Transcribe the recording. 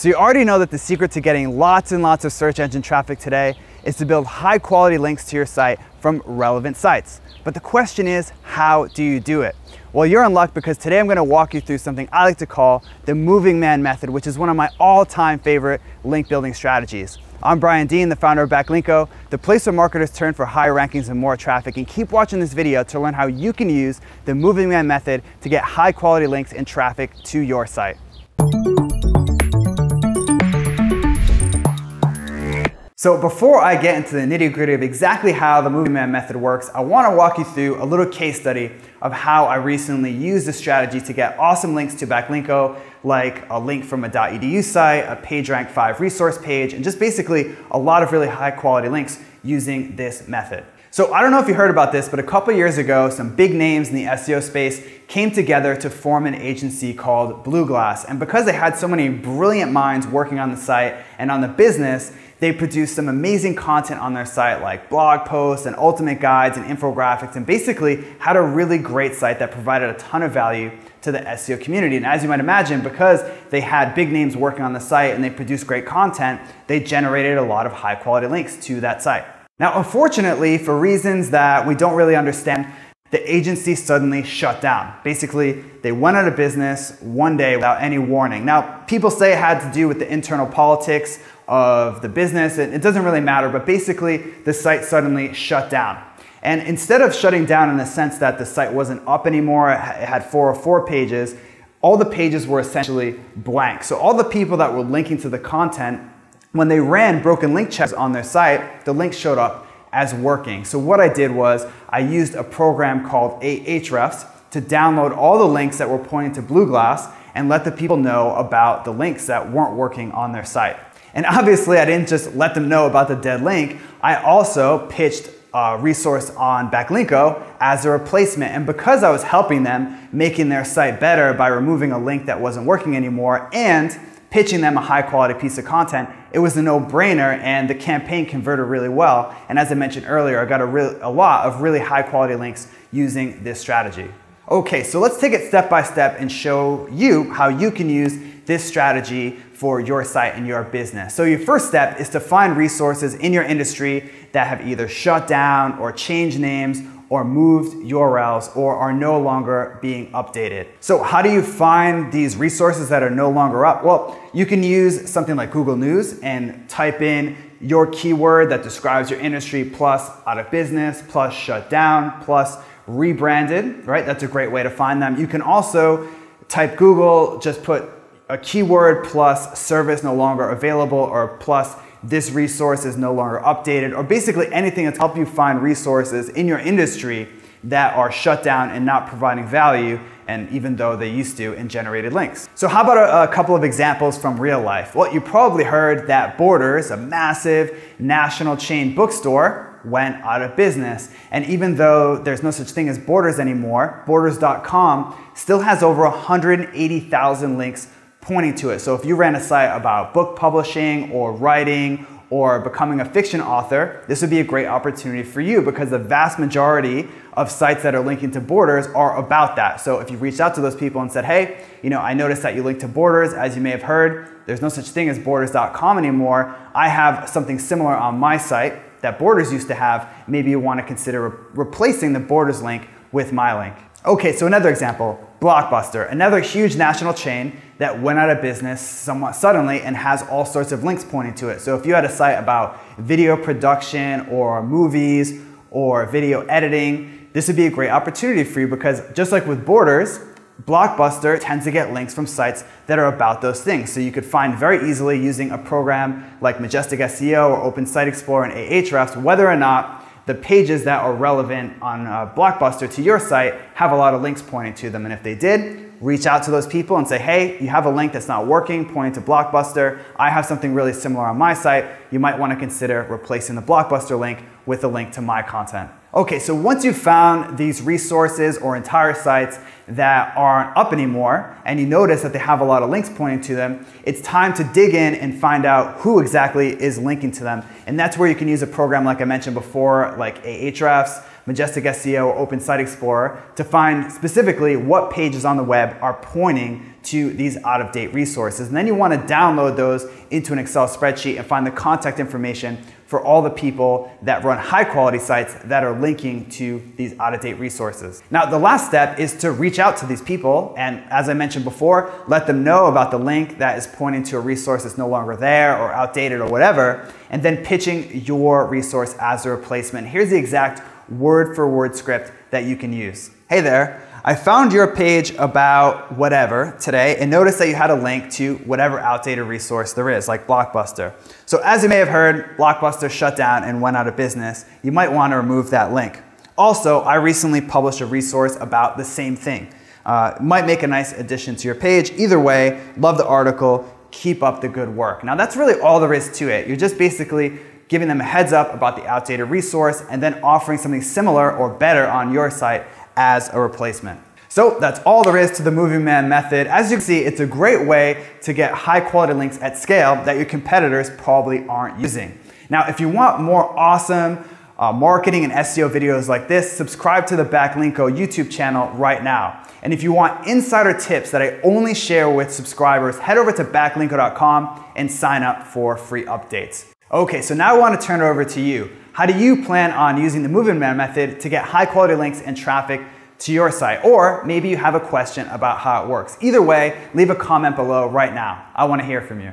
So you already know that the secret to getting lots and lots of search engine traffic today is to build high quality links to your site from relevant sites. But the question is, how do you do it? Well, you're in luck, because today I'm going to walk you through something I like to call the moving man method, which is one of my all-time favorite link building strategies. I'm Brian Dean, the founder of Backlinko, the place where marketers turn for higher rankings and more traffic. And keep watching this video to learn how you can use the moving man method to get high quality links and traffic to your site. So before I get into the nitty-gritty of exactly how the moving man method works, I want to walk you through a little case study of how I recently used this strategy to get awesome links to Backlinko, like a link from a .edu site, a PageRank 5 resource page, and just basically a lot of really high quality links using this method. So I don't know if you heard about this, but a couple years ago, some big names in the SEO space came together to form an agency called BlueGlass. And because they had so many brilliant minds working on the site and on the business, they produced some amazing content on their site, like blog posts and ultimate guides and infographics, and basically had a really great site that provided a ton of value to the SEO community. And as you might imagine, because they had big names working on the site and they produced great content, they generated a lot of high quality links to that site. Now, unfortunately, for reasons that we don't really understand, the agency suddenly shut down. Basically, they went out of business one day without any warning. Now, people say it had to do with the internal politics of the business. It doesn't really matter, but basically, the site suddenly shut down. And instead of shutting down in the sense that the site wasn't up anymore, it had 404 pages, all the pages were essentially blank. So all the people that were linking to the content, when they ran broken link checks on their site, the link showed up as working. So what I did was I used a program called Ahrefs to download all the links that were pointing to BlueGlass and let the people know about the links that weren't working on their site. And obviously I didn't just let them know about the dead link, I also pitched a resource on Backlinko as a replacement. And because I was helping them making their site better by removing a link that wasn't working anymore and pitching them a high quality piece of content, it was a no-brainer, and the campaign converted really well. And as I mentioned earlier, I got a lot of really high quality links using this strategy. Okay, so let's take it step by step and show you how you can use this strategy for your site and your business. So your first step is to find resources in your industry that have either shut down or changed names or moved URLs or are no longer being updated. So how do you find these resources that are no longer up? Well, you can use something like Google News and type in your keyword that describes your industry plus out of business, plus shut down, plus rebranded, right? That's a great way to find them. You can also type Google, just put a keyword plus service no longer available, or plus this resource is no longer updated, or basically anything that's helped you find resources in your industry that are shut down and not providing value, and even though they used to, and generated links. So how about a couple of examples from real life? Well, you probably heard that Borders, a massive national chain bookstore, went out of business. And even though there's no such thing as Borders anymore, Borders.com still has over 180,000 links pointing to it. So if you ran a site about book publishing or writing or becoming a fiction author, this would be a great opportunity for you, because the vast majority of sites that are linking to Borders are about that. So if you reached out to those people and said, hey, I noticed that you linked to Borders, as you may have heard, there's no such thing as Borders.com anymore. I have something similar on my site that Borders used to have. Maybe you want to consider replacing the Borders link with my link. Okay, so another example, BlockBuster, another huge national chain that went out of business somewhat suddenly and has all sorts of links pointing to it. So if you had a site about video production or movies or video editing, this would be a great opportunity for you, because just like with Borders, BlockBuster tends to get links from sites that are about those things. So you could find very easily using a program like Majestic SEO or Open Site Explorer and Ahrefs whether or not the pages that are relevant on BlockBuster to your site have a lot of links pointing to them. And if they did, reach out to those people and say, hey, you have a link that's not working pointing to BlockBuster. I have something really similar on my site. You might want to consider replacing the BlockBuster link with a link to my content. Okay, so once you've found these resources or entire sites that aren't up anymore, and you notice that they have a lot of links pointing to them, it's time to dig in and find out who exactly is linking to them. And that's where you can use a program like I mentioned before, like Ahrefs, Majestic SEO, or Open Site Explorer to find specifically what pages on the web are pointing to these out-of-date resources. And then you want to download those into an Excel spreadsheet and find the contact information for all the people that run high-quality sites that are linking to these out-of-date resources. Now, the last step is to reach out to these people and, as I mentioned before, let them know about the link that is pointing to a resource that's no longer there or outdated or whatever, and then pitching your resource as a replacement. Here's the exact word-for-word script that you can use. Hey there, I found your page about whatever today and noticed that you had a link to whatever outdated resource there is, like BlockBuster. So as you may have heard, BlockBuster shut down and went out of business. You might want to remove that link. Also, I recently published a resource about the same thing. It might make a nice addition to your page. Either way, love the article, keep up the good work. Now that's really all there is to it. You're just basically giving them a heads up about the outdated resource and then offering something similar or better on your site as a replacement. So that's all there is to the Moving Man method. As you can see, it's a great way to get high quality links at scale that your competitors probably aren't using. Now, if you want more awesome marketing and SEO videos like this, subscribe to the Backlinko YouTube channel right now. And if you want insider tips that I only share with subscribers, head over to backlinko.com and sign up for free updates. Okay, so now I want to turn it over to you. How do you plan on using the Moving Man method to get high quality links and traffic to your site? Or maybe you have a question about how it works. Either way, leave a comment below right now. I want to hear from you.